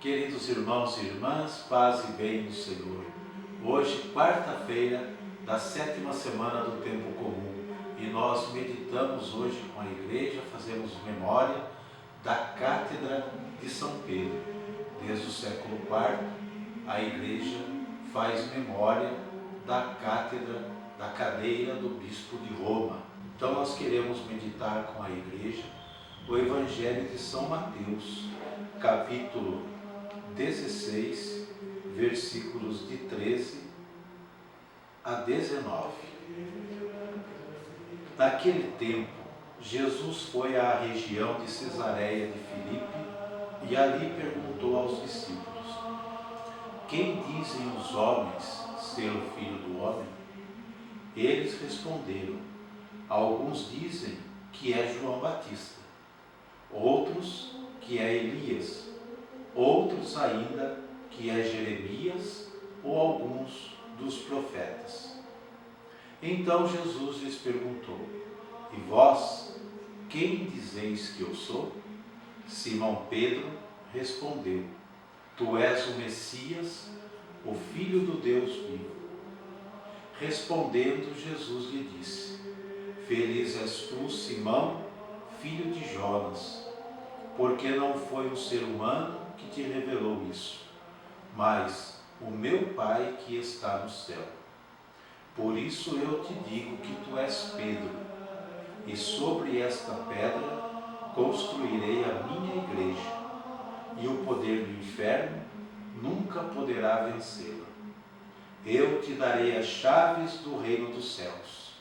Queridos irmãos e irmãs, paz e bem do Senhor. Hoje, quarta-feira da 7ª semana do Tempo Comum, e nós meditamos hoje com a Igreja, fazemos memória da Cátedra de São Pedro. Desde o século IV, a Igreja faz memória da Cátedra, da cadeira do Bispo de Roma. Então nós queremos meditar com a Igreja o Evangelho de São Mateus, capítulo 16, versículos de 13 a 19. Naquele tempo, Jesus foi à região de Cesareia de Filipe e ali perguntou aos discípulos: quem dizem os homens ser o Filho do Homem? Eles responderam: alguns dizem que é João Batista, outros que é Elias, outros ainda que é Jeremias ou alguns dos profetas. Então Jesus lhes perguntou: e vós, quem dizeis que eu sou? Simão Pedro respondeu: tu és o Messias, o Filho do Deus vivo. Respondendo, Jesus lhe disse: feliz és tu, Simão, filho de Jonas, porque não foi um ser humano que te revelou isso, mas o meu Pai que está no céu. Por isso eu te digo que tu és Pedro, e sobre esta pedra construirei a minha igreja, e o poder do inferno nunca poderá vencê-la. Eu te darei as chaves do reino dos céus.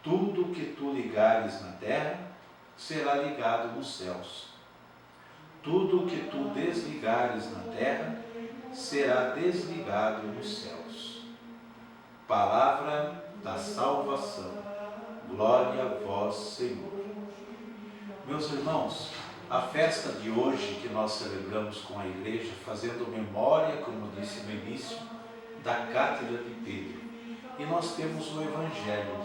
Tudo que tu ligares na terra será ligado nos céus. Tudo que tu desligares na terra será desligado nos céus. Palavra da salvação. Glória a vós, Senhor. Meus irmãos, a festa de hoje que nós celebramos com a Igreja, fazendo memória, como disse no início, da Cátedra de Pedro. E nós temos o Evangelho,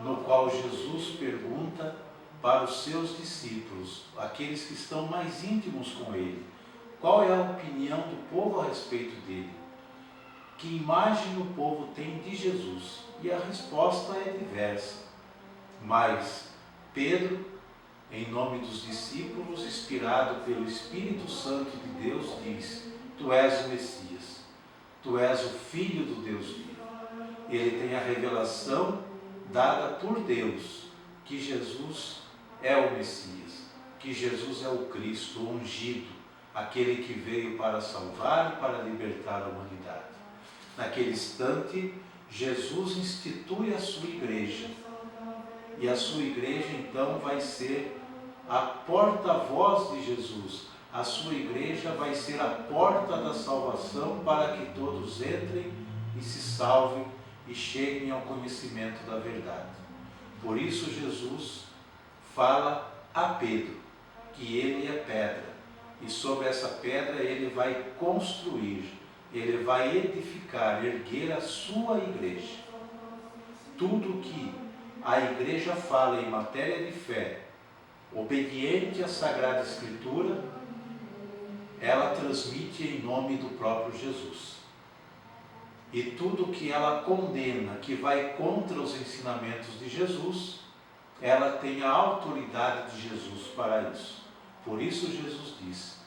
no qual Jesus pergunta para os seus discípulos, aqueles que estão mais íntimos com ele, qual é a opinião do povo a respeito dele? Que imagem o povo tem de Jesus? E a resposta é diversa. Mas Pedro, em nome dos discípulos, inspirado pelo Espírito Santo de Deus, diz: tu és o Messias, tu és o Filho do Deus vivo. Ele tem a revelação dada por Deus, que Jesus é o Messias, que Jesus é o Cristo, o ungido, aquele que veio para salvar e para libertar a humanidade. Naquele instante, Jesus institui a sua igreja, e a sua igreja então vai ser a porta-voz de Jesus. A sua igreja vai ser a porta da salvação para que todos entrem e se salvem e cheguem ao conhecimento da verdade. Por isso Jesus fala a Pedro que ele é pedra, e sobre essa pedra ele vai construir, ele vai edificar, erguer a sua igreja. Tudo que a igreja fala em matéria de fé, obediente à Sagrada Escritura, ela transmite em nome do próprio Jesus. E tudo que ela condena, que vai contra os ensinamentos de Jesus, ela tem a autoridade de Jesus para isso. Por isso Jesus diz: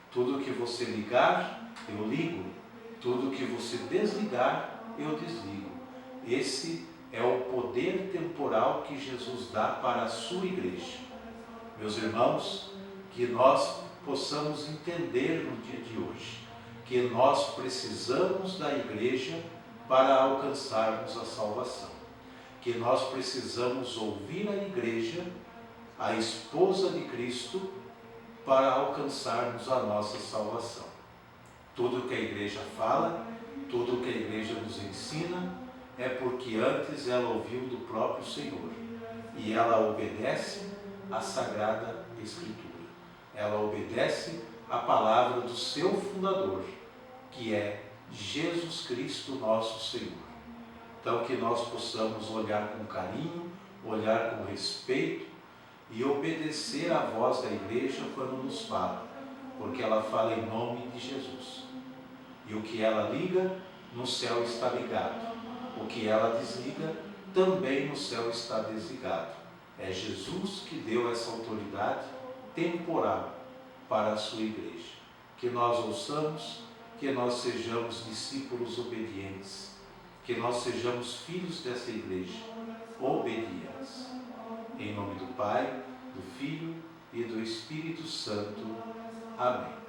tudo que você ligar, eu ligo. Tudo que você desligar, eu desligo. Esse é o poder temporal que Jesus dá para a sua igreja. Meus irmãos, que nós possamos entender no dia de hoje que nós precisamos da igreja para alcançarmos a salvação. Que nós precisamos ouvir a igreja, a esposa de Cristo, para alcançarmos a nossa salvação. Tudo que a igreja fala, tudo que a igreja nos ensina, é porque antes ela ouviu do próprio Senhor e ela obedece à Sagrada Escritura. Ela obedece à palavra do seu fundador, que é Jesus Cristo, nosso Senhor. Então que nós possamos olhar com carinho, olhar com respeito e obedecer à voz da igreja quando nos fala. porque ela fala em nome de Jesus. E o que ela liga, no céu está ligado. O que ela desliga, também no céu está desligado. É Jesus que deu essa autoridade temporal para a sua igreja. Que nós ouçamos, que nós sejamos discípulos obedientes, que nós sejamos filhos dessa igreja, obedientes. Em nome do Pai, do Filho e do Espírito Santo. Amém.